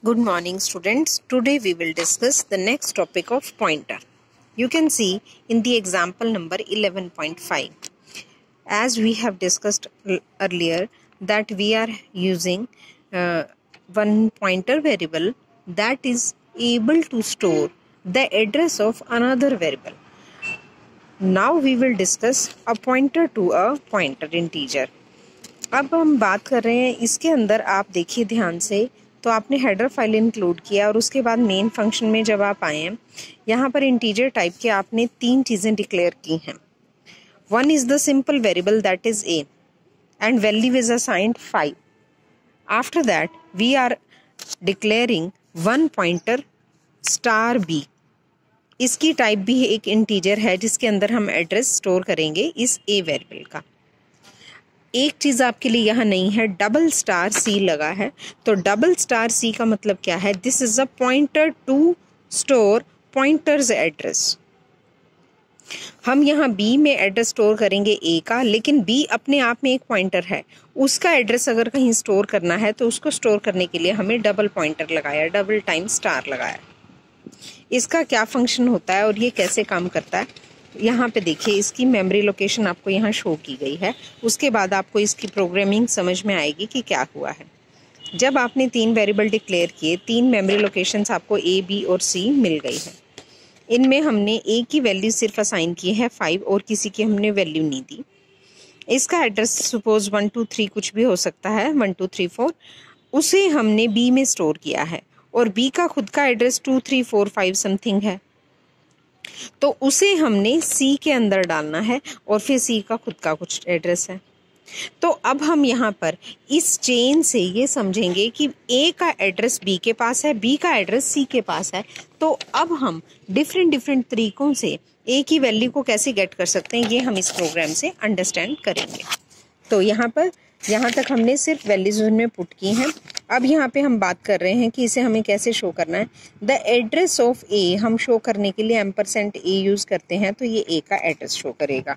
Good morning students. Today we will discuss the next topic of pointer. You can see in the example number 11.5. As we have discussed earlier that we are using one pointer variable that is able to store the address of another variable. Now we will discuss a pointer to a pointer integer. अब हम बात कर रहे हैं इसके अंदर आप देखिए ध्यान से तो आपने हेडर फाइल इंक्लूड किया और उसके बाद मेन फंक्शन में जब आप आए हैं यहाँ पर इंटीजर टाइप के आपने तीन चीज़ें डिक्लेयर की हैं. One is the simple variable that is a and value is assigned 5. After that we are declaring one pointer star b. इसकी टाइप भी एक इंटीजर है जिसके अंदर हम एड्रेस स्टोर करेंगे इस a वेरिएबल का. एक चीज़ आपके लिए यहाँ नहीं है, डबल स्टार सी लगा है. तो डबल स्टार सी का मतलब क्या है? This is a pointer to store pointers address. हम यहाँ बी में एड्रेस स्टोर करेंगे ए का, लेकिन बी अपने आप में एक पॉइंटर है. उसका एड्रेस अगर कहीं स्टोर करना है तो उसको स्टोर करने के लिए हमें डबल पॉइंटर लगाया, डबल टाइम स्टार लगाया. इसका क्या फंक्शन होता है और ये कैसे काम करता है यहाँ पे देखिए. इसकी मेमोरी लोकेशन आपको यहाँ शो की गई है. उसके बाद आपको इसकी प्रोग्रामिंग समझ में आएगी कि क्या हुआ है. जब आपने तीन वेरिएबल डिक्लेयर किए, तीन मेमोरी लोकेशंस आपको ए बी और सी मिल गई है. इनमें हमने ए की वैल्यू सिर्फ असाइन की है 5 और किसी की हमने वैल्यू नहीं दी. इसका एड्रेस सपोज 1 2 3 कुछ भी हो सकता है, 1 2 3 4. उसे हमने बी में स्टोर किया है और बी का खुद का एड्रेस 2 3 4 5 समथिंग है. तो उसे हमने सी के अंदर डालना है और फिर सी का खुद का कुछ एड्रेस है. तो अब हम यहाँ पर इस चेन से ये समझेंगे कि ए का एड्रेस बी के पास है, बी का एड्रेस सी के पास है. तो अब हम डिफरेंट तरीकों से ए की वैल्यू को कैसे गेट कर सकते हैं ये हम इस प्रोग्राम से अंडरस्टैंड करेंगे. तो यहाँ तक हमने सिर्फ वैल्यूज में पुट की हैं. अब यहाँ पे हम बात कर रहे हैं कि इसे हमें कैसे शो करना है. द एड्रेस ऑफ ए हम शो करने के लिए %a यूज़ करते हैं, तो ये ए का एड्रेस शो करेगा.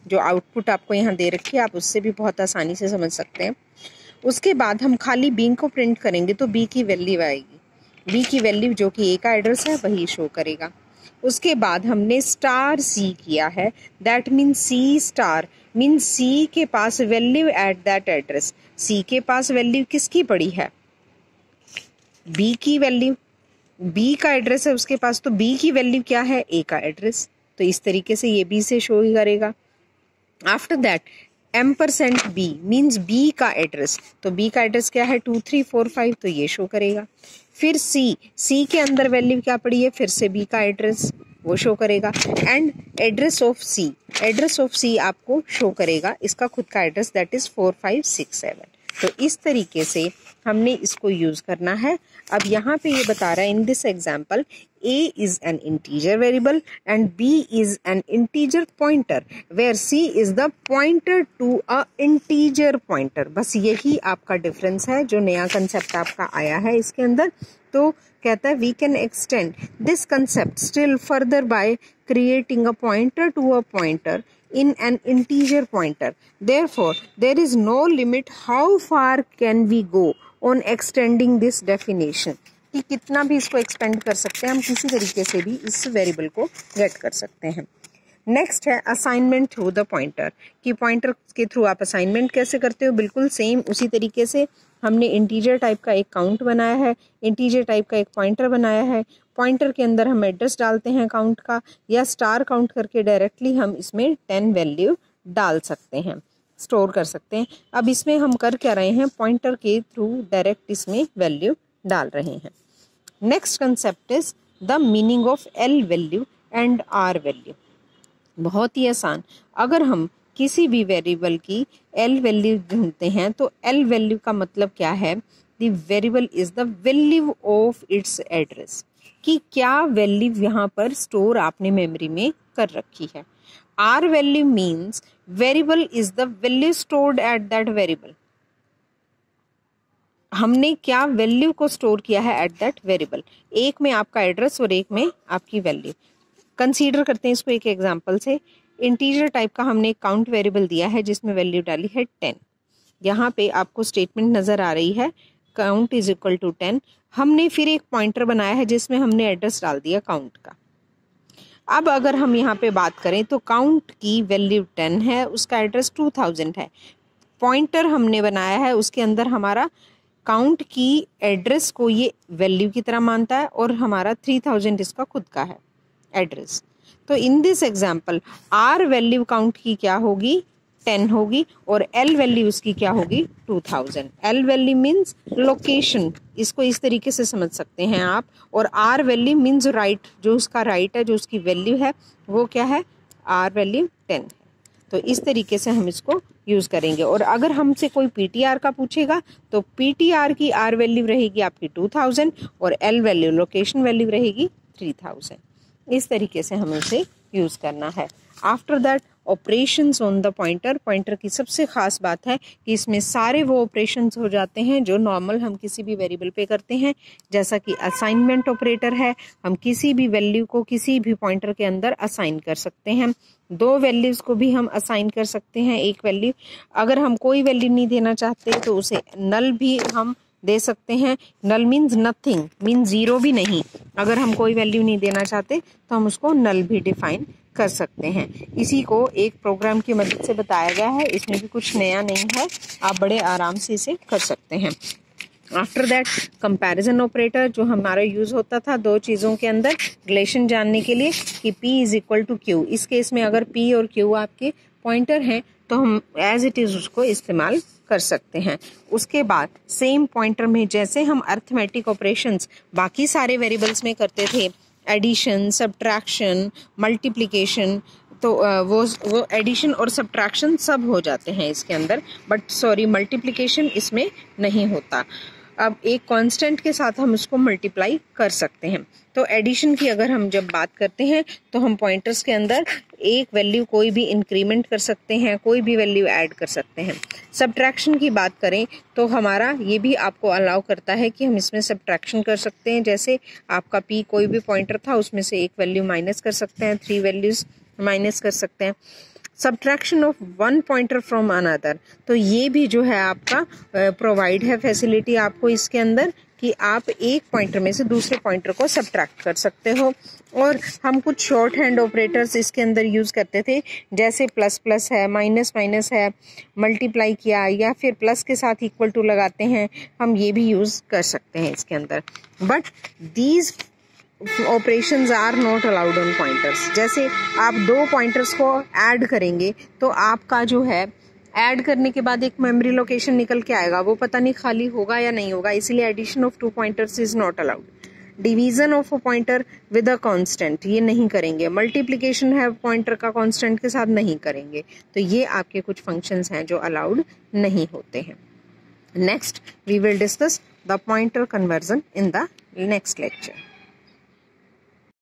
जो आउटपुट आपको यहाँ दे रखी है आप उससे भी बहुत आसानी से समझ सकते हैं. उसके बाद हम खाली बी को प्रिंट करेंगे तो बी की वैल्यू आएगी. बी की वैल्यू जो कि ए का एड्रेस है वही शो करेगा. उसके बाद हमने स्टार सी किया है, that mean C star mean C के पास value at that address. C के पास वैल्यू किसकी पड़ी है? बी की वैल्यू. बी का एड्रेस है उसके पास, तो बी की वैल्यू क्या है? ए का एड्रेस. तो इस तरीके से ये बी से शो ही करेगा. After that %b means b का एड्रेस. तो बी का एड्रेस क्या है? 2 3 4 5, तो ये शो करेगा. फिर सी के अंदर वैल्यू क्या पड़ी है? फिर से बी का एड्रेस, वो शो करेगा. एंड एड्रेस ऑफ सी आपको शो करेगा इसका खुद का एड्रेस, दैट इज 4 5 6 7. तो इस तरीके से हमने इसको यूज करना है. अब यहाँ पे ये बता रहा है in this example a is an integer variable and b is an integer pointer where c is the pointer to a integer pointer. बस यही आपका डिफरेंस है, जो नया कंसेप्ट आपका आया है इसके अंदर. तो कहता है we can extend this concept still further by creating a pointer to a pointer in an integer pointer. Therefore, there is no limit how far can we go on extending this definition. कि कितना भी इसको expand कर सकते हैं हम, किसी तरीके से भी इस वेरिएबल को गेट कर सकते हैं. नेक्स्ट है असाइनमेंट थ्रू द पॉइंटर. कि पॉइंटर के थ्रू आप असाइनमेंट कैसे करते हो? बिल्कुल सेम उसी तरीके से हमने इंटीजर टाइप का एक काउंट बनाया है, इंटीजर टाइप का एक पॉइंटर बनाया है. पॉइंटर के अंदर हम एड्रेस डालते हैं काउंट का, या स्टार काउंट करके डायरेक्टली हम इसमें 10 वैल्यू डाल सकते हैं, स्टोर कर सकते हैं. अब इसमें हम कर क्या रहे हैं? पॉइंटर के थ्रू डायरेक्ट इसमें वैल्यू डाल रहे हैं. Next concept is the meaning of l value and r value. बहुत ही आसान. अगर हम किसी भी वेरिएबल की एल वैल्यू ढूंढते हैं तो एल वैल्यू का मतलब क्या है? The variable is the value of its address. कि क्या वैल्यू यहाँ पर स्टोर आपने मेमोरी में कर रखी है. R value means variable is the value stored at that variable. हमने क्या वैल्यू को स्टोर किया है एट दैट वेरिएबल. एक में आपका एड्रेस और एक में आपकी वैल्यू. कंसीडर करते हैं इसको एक एग्जांपल से. इंटीजर टाइप का हमने काउंट वेरिएबल दिया है जिसमें वैल्यू डाली है 10. यहाँ पे आपको स्टेटमेंट नज़र आ रही है काउंट इज इक्वल टू 10। हमने फिर एक पॉइंटर बनाया है जिसमें हमने एड्रेस डाल दिया काउंट का। अब अगर हम यहाँ पे बात करें तो काउंट की वैल्यू 10 है, उसका एड्रेस 2000 है। पॉइंटर हमने बनाया है उसके अंदर हमारा काउंट की एड्रेस को ये वैल्यू की तरह मानता है और हमारा 3000 इसका खुद का है एड्रेस। तो in this example r value count की क्या होगी 10 होगी और एल वैल्यू उसकी क्या होगी 2000। एल वैल्यू मीन्स लोकेशन, इसको इस तरीके से समझ सकते हैं आप। और आर वैल्यू मीन्स राइट, जो उसका राइट है, जो उसकी वैल्यू है वो क्या है, आर वैल्यू 10 है। तो इस तरीके से हम इसको यूज करेंगे। और अगर हमसे कोई पीटीआर का पूछेगा तो पीटीआर की आर वैल्यू रहेगी आपकी 2000 और एल वैल्यू लोकेशन वैल्यू रहेगी 3000। इस तरीके से हमें इसे यूज करना है। After that operations on the pointer. Pointer की सबसे खास बात है कि इसमें सारे वो ऑपरेशंस हो जाते हैं जो नॉर्मल हम किसी भी वेरिएबल पे करते हैं, जैसा कि असाइनमेंट ऑपरेटर है। हम किसी भी वैल्यू को किसी भी पॉइंटर के अंदर असाइन कर सकते हैं। दो वैल्यूज को भी हम असाइन कर सकते हैं। एक वैल्यू अगर हम कोई वैल्यू नहीं देना चाहते तो उसे नल भी हम दे सकते हैं। नल मीन्स नथिंग, मीन्स जीरो भी नहीं। अगर हम कोई वैल्यू नहीं देना चाहते तो हम उसको नल भी डिफाइन कर सकते हैं। इसी को एक प्रोग्राम की मदद से बताया गया है, इसमें भी कुछ नया नहीं है, आप बड़े आराम से इसे कर सकते हैं। आफ्टर दैट कंपैरिजन ऑपरेटर, जो हमारा यूज होता था दो चीज़ों के अंदर रिलेशन जानने के लिए कि P is equal to Q। इस केस में अगर P और Q आपके पॉइंटर हैं तो हम एज इट इज उसको इस्तेमाल कर सकते हैं। उसके बाद सेम पॉइंटर में जैसे हम अर्थमेटिक ऑपरेशंस बाकी सारे वेरिएबल्स में करते थे, एडिशन, सब्ट्रैक्शन, मल्टीप्लिकेशन, तो वो एडिशन और सब्ट्रैक्शन सब हो जाते हैं इसके अंदर, बट सॉरी मल्टीप्लिकेशन इसमें नहीं होता। अब एक कांस्टेंट के साथ हम उसको मल्टीप्लाई कर सकते हैं। तो एडिशन की अगर हम जब बात करते हैं तो हम पॉइंटर्स के अंदर एक वैल्यू कोई भी इंक्रीमेंट कर सकते हैं, कोई भी वैल्यू ऐड कर सकते हैं। सब्ट्रैक्शन की बात करें तो हमारा ये भी आपको अलाउ करता है कि हम इसमें सब्ट्रैक्शन कर सकते हैं। जैसे आपका P कोई भी पॉइंटर था, उसमें से एक वैल्यू माइनस कर सकते हैं, 3 वैल्यूज माइनस कर सकते हैं। Subtraction of one pointer from another, तो ये भी जो है आपका प्रोवाइड है फैसिलिटी आपको इसके अंदर कि आप एक पॉइंटर में से दूसरे पॉइंटर को सब्ट्रैक्ट कर सकते हो। और हम कुछ शॉर्ट हैंड ऑपरेटर्स इसके अंदर यूज करते थे, जैसे प्लस प्लस है, माइनस माइनस है, मल्टीप्लाई किया या फिर प्लस के साथ इक्वल टू लगाते हैं, हम ये भी यूज कर सकते हैं इसके अंदर। But these operations are not allowed on pointers. जैसे आप दो पॉइंटर्स को ऐड करेंगे तो आपका जो है ऐड करने के बाद एक मेमोरी लोकेशन निकल के आएगा, वो पता नहीं खाली होगा या नहीं होगा, इसीलिए addition of two pointers is not allowed. Division of a pointer with a constant, ये नहीं करेंगे। मल्टीप्लिकेशन है पॉइंटर का कांस्टेंट के साथ, नहीं करेंगे। तो ये आपके कुछ फंक्शंस हैं जो अलाउड नहीं होते हैं। Next we will discuss the pointer conversion in the next lecture.